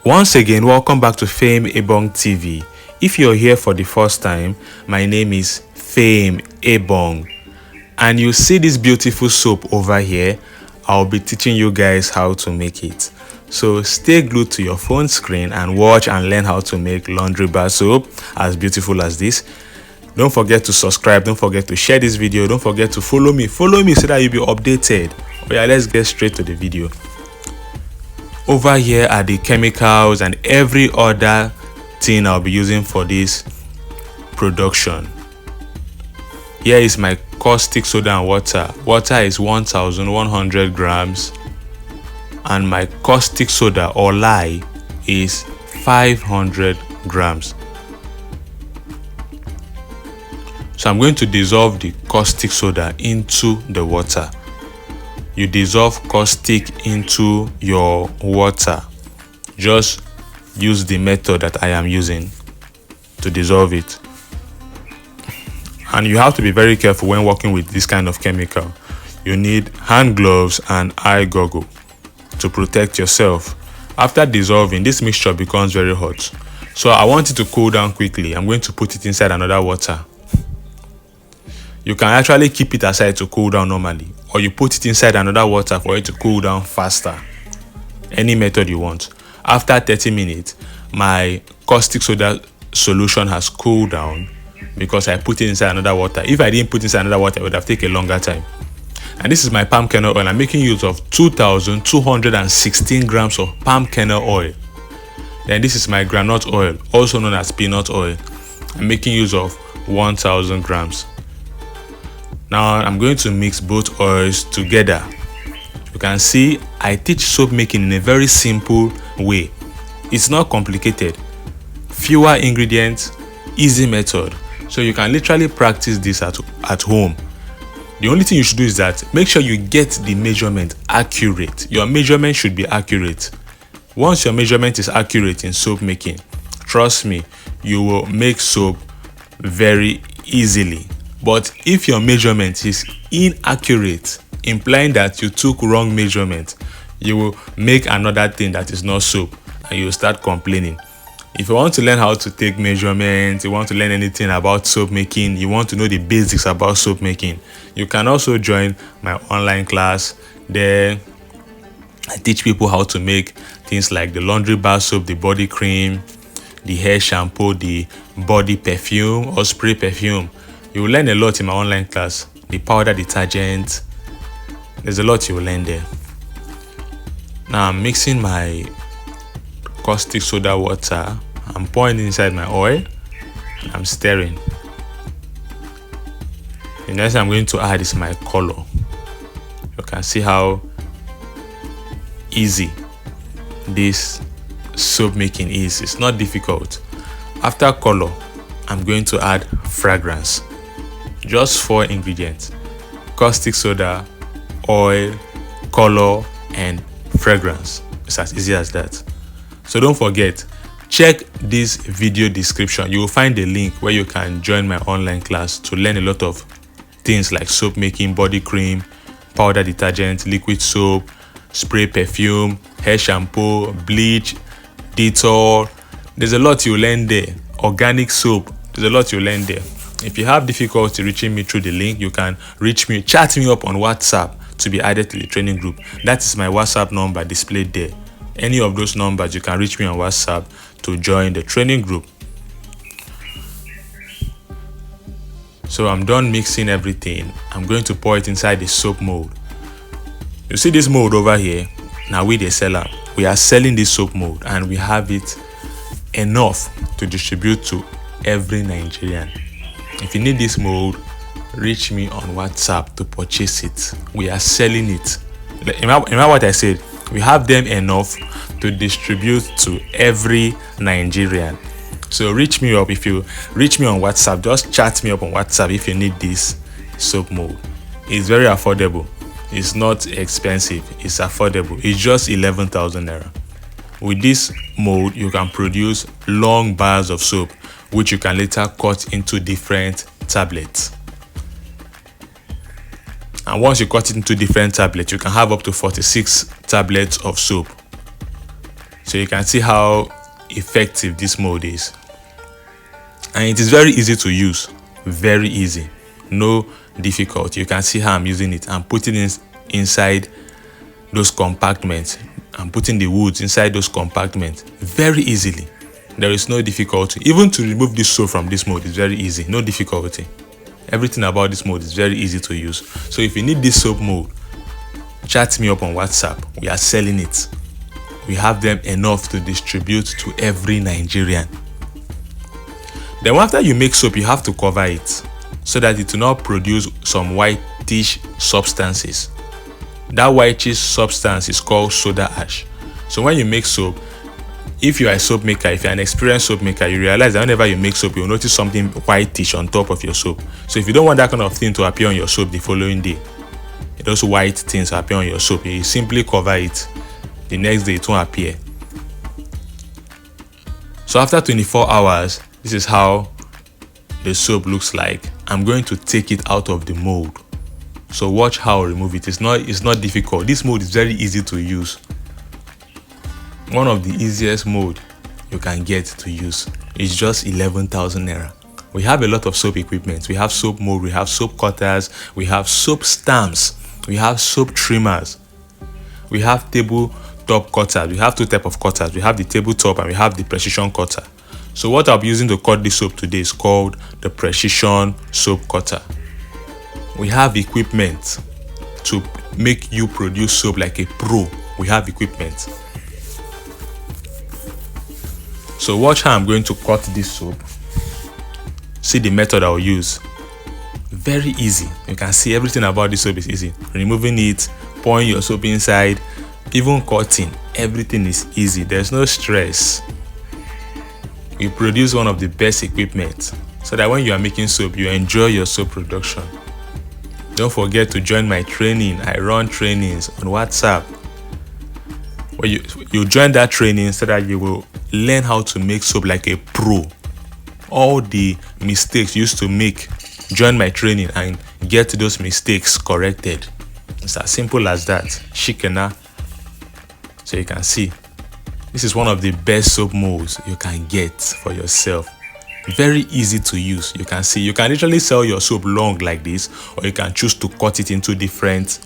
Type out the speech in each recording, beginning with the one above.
Once again, welcome back to Fame Ebong TV. If you're here for the first time, my name is Fame Ebong, and you see this beautiful soap over here. I'll be teaching you guys how to make it. So stay glued to your phone screen and watch and learn how to make laundry bar soap as beautiful as this. Don't forget to subscribe, don't forget to share this video, don't forget to follow me so that you'll be updated. Oh yeah, let's get straight to the video. Over here are the chemicals and every other thing I'll be using for this production. Here is my caustic soda and water. Water is 1100 grams and my caustic soda or lye is 500 grams. So I'm going to dissolve the caustic soda into the water. You dissolve caustic into your water. Just use the method that I am using to dissolve it. And you have to be very careful when working with this kind of chemical. You need hand gloves and eye goggle to protect yourself. After dissolving, this mixture becomes very hot. So I want it to cool down quickly. I'm going to put it inside another water. You can actually keep it aside to cool down normally, or you put it inside another water for it to cool down faster. Any method you want. After 30 minutes, my caustic soda solution has cooled down because I put it inside another water. If I didn't put it inside another water, it would have taken a longer time. And this is my palm kernel oil. I'm making use of 2,216 grams of palm kernel oil. Then this is my groundnut oil, also known as peanut oil. I'm making use of 1,000 grams. Now I'm going to mix both oils together. You can see I teach soap making in a very simple way. It's not complicated. Fewer ingredients, easy method. So you can literally practice this at home. The only thing you should do is that make sure you get the measurement accurate. Your measurement should be accurate. Once your measurement is accurate in soap making, trust me, you will make soap very easily. But if your measurement is inaccurate, implying that you took wrong measurement, you will make another thing that is not soap and you will start complaining. If you want to learn how to take measurements, you want to learn anything about soap making, you want to know the basics about soap making, you can also join my online class. There I teach people how to make things like the laundry bar soap, the body cream, the hair shampoo, the body perfume or spray perfume. You will learn a lot in my online class. The powder detergent. There's a lot you will learn there. Now I'm mixing my caustic soda water. I'm pouring inside my oil. I'm stirring. The next I'm going to add is my color. You can see how easy this soap making is. It's not difficult. After color, I'm going to add fragrance. Just 4 ingredients: caustic soda, oil, color, and fragrance. It's as easy as that. So don't forget, check this video description. You will find a link where you can join my online class to learn a lot of things like soap making, body cream, powder detergent, liquid soap, spray perfume, hair shampoo, bleach, Dettol. There's a lot you learn there. Organic soap. There's a lot you learn there. If you have difficulty reaching me through the link, you can reach me, chat me up on WhatsApp to be added to the training group. That is my WhatsApp number displayed there. Any of those numbers, you can reach me on WhatsApp to join the training group. So I'm done mixing everything. I'm going to pour it inside the soap mold. You see this mold over here? Now we the seller. We are selling this soap mold and we have it enough to distribute to every Nigerian. If you need this mold, reach me on WhatsApp to purchase it. We are selling it. Remember what I said? We have them enough to distribute to every Nigerian. So reach me up. If you reach me on WhatsApp, just chat me up on WhatsApp if you need this soap mold. It's very affordable. It's not expensive. It's affordable. It's just 11,000 naira. With this mold, you can produce long bars of soap, which you can later cut into different tablets. And once you cut it into different tablets, you can have up to 46 tablets of soap. So you can see how effective this mold is. And it is very easy to use. Very easy. No difficult. You can see how I'm using it. I'm putting it inside those compartments. I'm putting the woods inside those compartments very easily. There is no difficulty. Even to remove this soap from this mold is very easy. No difficulty. Everything about this mold is very easy to use. So if you need this soap mold, chat me up on WhatsApp. We are selling it. We have them enough to distribute to every Nigerian. Then after you make soap, you have to cover it so that it will not produce some whitish substances. That whitish substance is called soda ash. So when you make soap, if you are a soap maker, if you're an experienced soap maker, you realize that whenever you make soap, you'll notice something whitish on top of your soap. So if you don't want that kind of thing to appear on your soap the following day, those white things appear on your soap, you simply cover it. The next day it won't appear. So after 24 hours, this is how the soap looks like. I'm going to take it out of the mold. So watch how I remove it. It's not difficult. This mold is very easy to use. One of the easiest mold you can get to use is just 11,000 naira. We have a lot of soap equipment. We have soap mold, we have soap cutters, we have soap stamps, we have soap trimmers, we have tabletop cutters. We have two types of cutters. We have the tabletop and we have the precision cutter. So what I'll be using to cut this soap today is called the precision soap cutter. We have equipment to make you produce soap like a pro. We have equipment. So watch how I'm going to cut this soap. See the method I'll use. Very easy. You can see everything about this soap is easy. Removing it, pouring your soap inside, even cutting, everything is easy. There's no stress. You produce one of the best equipment so that when you are making soap, you enjoy your soap production. Don't forget to join my training. I run trainings on WhatsApp. Well, you join that training so that you will learn how to make soap like a pro. All the mistakes you used to make, join my training and get those mistakes corrected. It's as simple as that. Shikena. So you can see, this is one of the best soap molds you can get for yourself. Very easy to use. You can see, you can literally sell your soap long like this, or you can choose to cut it into different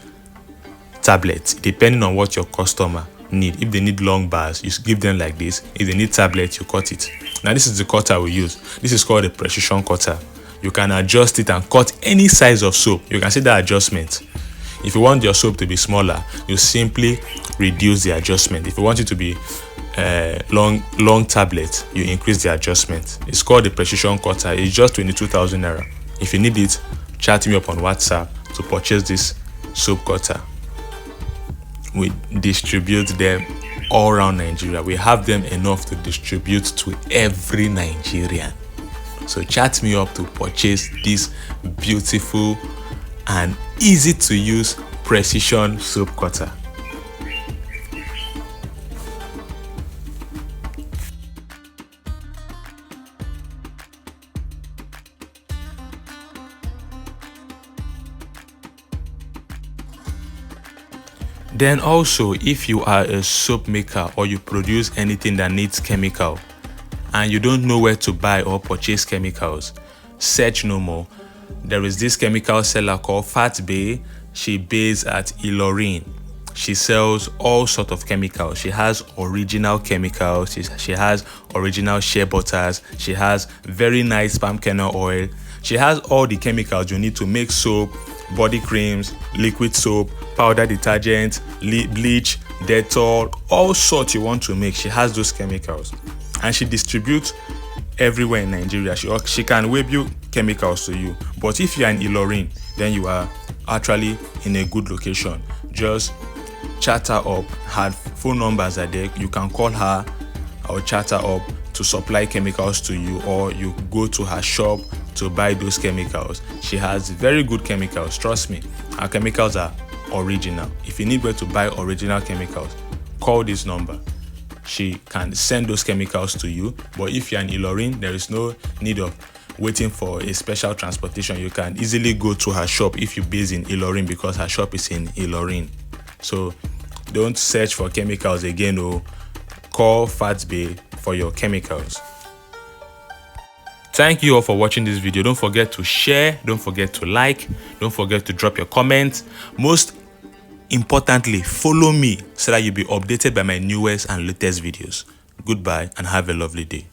tablets depending on what your customer need. If they need long bars, you give them like this. If they need tablets, you cut it. Now this is the cutter we use. This is called a precision cutter. You can adjust it and cut any size of soap. You can see the adjustment. If you want your soap to be smaller, you simply reduce the adjustment. If you want it to be long tablet, you increase the adjustment. It's called the precision cutter. It's just 22,000 naira. If you need it, chat me up on WhatsApp to purchase this soap cutter. We distribute them all around Nigeria. We have them enough to distribute to every Nigerian. So chat me up to purchase this beautiful and easy to use precision soap cutter. Then also, if you are a soap maker or you produce anything that needs chemical and you don't know where to buy or purchase chemicals, search no more. There is this chemical seller called Fat Bay. She based at Ilorin. She sells all sorts of chemicals. She has original chemicals. She has original shea butters. She has very nice palm kernel oil. She has all the chemicals you need to make soap, body creams, liquid soap, powder detergent, bleach, Dettol, all sorts you want to make. She has those chemicals. And she distributes everywhere in Nigeria. She can web you chemicals to you. But if you are in Ilorin, then you are actually in a good location. Just chat her up. Her phone numbers are there. You can call her or chat her up to supply chemicals to you, or you go to her shop to buy those chemicals. She has very good chemicals. Trust me, her chemicals are original. If you need where to buy original chemicals, call this number. She can send those chemicals to you. But if you're in Ilorin, there is no need of waiting for a special transportation. You can easily go to her shop if you're based in Ilorin, because her shop is in Ilorin. So don't search for chemicals again. call Fats Bay for your chemicals. Thank you all for watching this video. Don't forget to share, don't forget to like, don't forget to drop your comments. Most importantly, follow me so that you'll be updated by my newest and latest videos. Goodbye and have a lovely day.